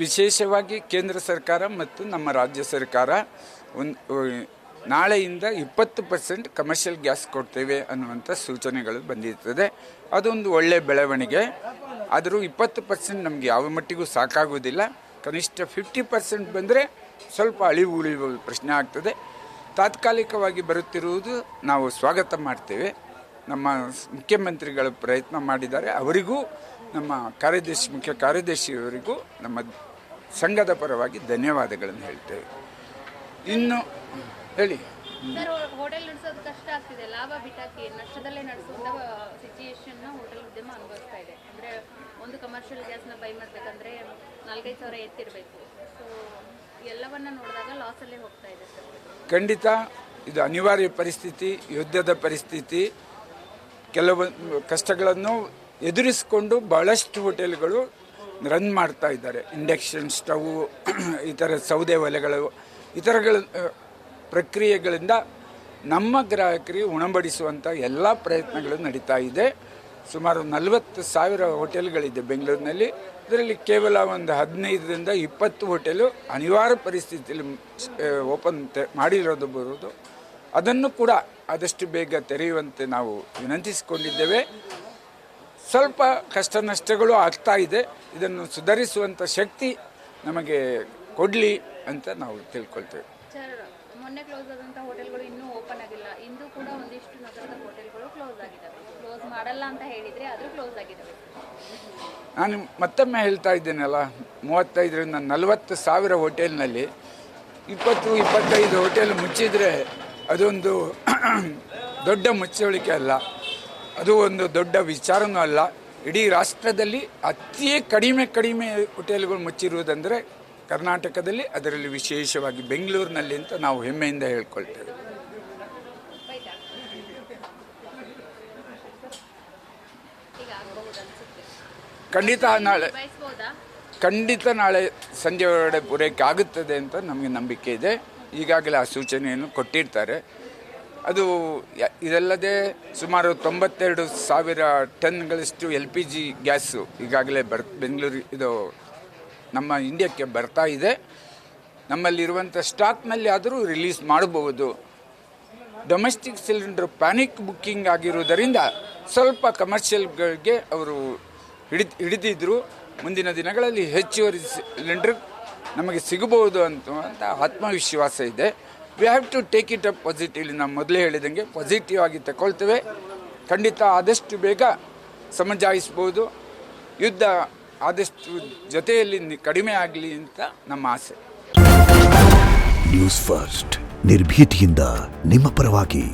ವಿಶೇಷವಾಗಿ ಕೇಂದ್ರ ಸರ್ಕಾರ ಮತ್ತು ನಮ್ಮ ರಾಜ್ಯ ಸರ್ಕಾರ ನಾಳೆಯಿಂದ 20% ಕಮರ್ಷಿಯಲ್ ಗ್ಯಾಸ್ ಕೊಡ್ತೇವೆ ಅನ್ನುವಂಥ ಸೂಚನೆಗಳು ಬಂದಿರ್ತದೆ. ಅದೊಂದು ಒಳ್ಳೆಯ ಬೆಳವಣಿಗೆ. ಆದರೂ 20% ನಮಗೆ ಯಾವ ಮಟ್ಟಿಗೂ ಸಾಕಾಗುವುದಿಲ್ಲ. ಕನಿಷ್ಠ 50% ಬಂದರೆ ಸ್ವಲ್ಪ ಅಳಿವು ಉಳಿಯುವ ಪ್ರಶ್ನೆ ಆಗ್ತದೆ. ತಾತ್ಕಾಲಿಕವಾಗಿ ಬರುತ್ತಿರುವುದು ನಾವು ಸ್ವಾಗತ ಮಾಡ್ತೇವೆ. ನಮ್ಮ ಮುಖ್ಯಮಂತ್ರಿಗಳು ಪ್ರಯತ್ನ ಮಾಡಿದ್ದಾರೆ. ಅವರಿಗೂ ನಮ್ಮ ಮುಖ್ಯ ಕಾರ್ಯದರ್ಶಿಯವರಿಗೂ ನಮ್ಮ ಸಂಘದ ಪರವಾಗಿ ಧನ್ಯವಾದಗಳನ್ನು ಹೇಳ್ತೇವೆ. ಇನ್ನು ಹೇಳಿ ಸರ್, ಹೋಟೆಲ್ ನಡೆಸೋದು ಕಷ್ಟ ಆಗ್ತಿದೆ. ಲಾಭ ಬಿಟ್ಟಾಕಿ ನಷ್ಟದಲ್ಲೇ ನಡೆಸುವಂಥ ಸಿಚುಯೇಷನ್ನ ಹೋಟೆಲ್ ಉದ್ಯಮ ಅನುಭವಿಸ್ತಾ ಇದೆ. ಅಂದರೆ ಒಂದು ಕಮರ್ಷಿಯಲ್ ಗ್ಯಾಸ್ನ ಬೈ ಮಾಡಬೇಕಂದ್ರೆ 4-5 ಸಾವಿರ ಎತ್ತಿರಬೇಕು. ಸೊ ಎಲ್ಲವನ್ನ ನೋಡಿದಾಗ ಲಾಸಲ್ಲೇ ಹೋಗ್ತಾ ಇದೆ ಸರ್. ಖಂಡಿತ ಇದು ಅನಿವಾರ್ಯ ಪರಿಸ್ಥಿತಿ, ಯುದ್ಧದ ಪರಿಸ್ಥಿತಿ. ಕೆಲವೊಂದು ಕಷ್ಟಗಳನ್ನು ಎದುರಿಸಿಕೊಂಡು ಬಹಳಷ್ಟು ಹೋಟೆಲ್ಗಳು ರನ್ ಮಾಡ್ತಾ ಇದ್ದಾರೆ. ಇಂಡಕ್ಷನ್ ಸ್ಟವ್, ಇತರ ಸೌದೆ ಒಲೆಗಳು, ಇತರಗಳ ಪ್ರಕ್ರಿಯೆಗಳಿಂದ ನಮ್ಮ ಗ್ರಾಹಕರಿಗೆ ಉಣಬಡಿಸುವಂಥ ಎಲ್ಲ ಪ್ರಯತ್ನಗಳು ನಡೀತಾ ಇದೆ. ಸುಮಾರು 40,000 ಹೋಟೆಲ್ಗಳಿದೆ ಬೆಂಗಳೂರಿನಲ್ಲಿ. ಇದರಲ್ಲಿ ಕೇವಲ ಒಂದು 15ರಿಂದ 20 ಹೋಟೆಲು ಅನಿವಾರ್ಯ ಪರಿಸ್ಥಿತಿಯಲ್ಲಿ ಓಪನ್ ಮಾಡಿರೋದು ಬರುವುದು. ಅದನ್ನು ಕೂಡ ಆದಷ್ಟು ಬೇಗ ತೆರೆಯುವಂತೆ ನಾವು ವಿನಂತಿಸಿಕೊಂಡಿದ್ದೇವೆ. ಸ್ವಲ್ಪ ಕಷ್ಟ ನಷ್ಟಗಳು ಆಗ್ತಾ ಇದೆ. ಇದನ್ನು ಸುಧಾರಿಸುವಂಥ ಶಕ್ತಿ ನಮಗೆ ಕೊಡಲಿ ಅಂತ ನಾವು ತಿಳ್ಕೊಳ್ತೇವೆ. ಮೊನ್ನೆ ಕ್ಲೋಸ್ ಆದಂಥ ಹೋಟೆಲ್ಗಳು ಇನ್ನೂ ಓಪನ್ ಆಗಿಲ್ಲ. ಇಂದು ಕೂಡ ಒಂದಿಷ್ಟು ನಗರದ ಹೋಟೆಲ್ಗಳು ಕ್ಲೋಸ್ ಆಗಿದ್ದಾವೆ. ಕ್ಲೋಸ್ ಮಾಡಲ್ಲ ಅಂತ ಹೇಳಿದರೆ ಆದರೂ ಕ್ಲೋಸ್ ಆಗಿದ್ದಾವೆ. ನಾನು ಮತ್ತೊಮ್ಮೆ ಹೇಳ್ತಾ ಇದ್ದೇನಲ್ಲ, 35ರಿಂದ 40,000 ಹೋಟೆಲ್ನಲ್ಲಿ 20-25 ಹೋಟೆಲ್ ಮುಚ್ಚಿದರೆ ಅದೊಂದು ದೊಡ್ಡ ಮುಚ್ಚಳಿಕೆ ಅಲ್ಲ, ಅದು ಒಂದು ದೊಡ್ಡ ವಿಚಾರನೂ ಅಲ್ಲ. ಇಡೀ ರಾಷ್ಟ್ರದಲ್ಲಿ ಅತಿ ಕಡಿಮೆ ಹೋಟೆಲ್ಗಳು ಮುಚ್ಚಿರುವುದಂದರೆ ಕರ್ನಾಟಕದಲ್ಲಿ, ಅದರಲ್ಲಿ ವಿಶೇಷವಾಗಿ ಬೆಂಗಳೂರಿನಲ್ಲಿ ಅಂತ ನಾವು ಹೆಮ್ಮೆಯಿಂದ ಹೇಳ್ಕೊಳ್ತೇವೆ. ಖಂಡಿತ ನಾಳೆ ಸಂಜೆ ಒಳಗಡೆ ಪೂರೈಕೆ ಆಗುತ್ತದೆ ಅಂತ ನಮಗೆ ನಂಬಿಕೆ ಇದೆ. ಈಗಾಗಲೇ ಆ ಸೂಚನೆಯನ್ನು ಕೊಟ್ಟಿರ್ತಾರೆ. ಅದು ಇದಲ್ಲದೆ ಸುಮಾರು 92,000 ಟನ್ಗಳಷ್ಟು LPG ಗ್ಯಾಸು ಈಗಾಗಲೇ ಬೆಂಗಳೂರು ಇದು ನಮ್ಮ ಇಂಡಿಯಾಕ್ಕೆ ಬರ್ತಾ ಇದೆ. ನಮ್ಮಲ್ಲಿರುವಂಥ ಸ್ಟಾಕ್ನಲ್ಲಿ ಆದರೂ ರಿಲೀಸ್ ಮಾಡಬಹುದು. ಡೊಮೆಸ್ಟಿಕ್ ಸಿಲಿಂಡರ್ ಪ್ಯಾನಿಕ್ ಬುಕ್ಕಿಂಗ್ ಆಗಿರುವುದರಿಂದ ಸ್ವಲ್ಪ ಕಮರ್ಷಿಯಲ್ಗಳಿಗೆ ಅವರು ಹಿಡಿದಿದ್ರು. ಮುಂದಿನ ದಿನಗಳಲ್ಲಿ ಹೆಚ್ಚುವರಿ ಸಿಲಿಂಡರ್ ನಮಗೆ ಸಿಗಬಹುದು ಅಂತ ಆತ್ಮವಿಶ್ವಾಸ ಇದೆ. We have to take it up positively. ನಾವು ಮೊದಲೇ ಹೇಳಿದಂಗೆ ಪಾಸಿಟಿವ್ ಆಗಿ ತಗೊಳ್ತೇವೆ. ಖಂಡಿತ ಆದಷ್ಟು ಬೇಗ ಸಮಜಾಯಿಸ್ಬೋದು. ಯುದ್ಧ ಆದಷ್ಟು ಜೊತೆಯಲ್ಲಿ ಕಡಿಮೆ ಆಗಲಿ ಅಂತ ನಮ್ಮ ಆಸೆ. ನ್ಯೂಸ್ ಫಸ್ಟ್, ನಿರ್ಭೀತಿಯಿಂದ ನಿಮ್ಮ ಪರವಾಗಿ.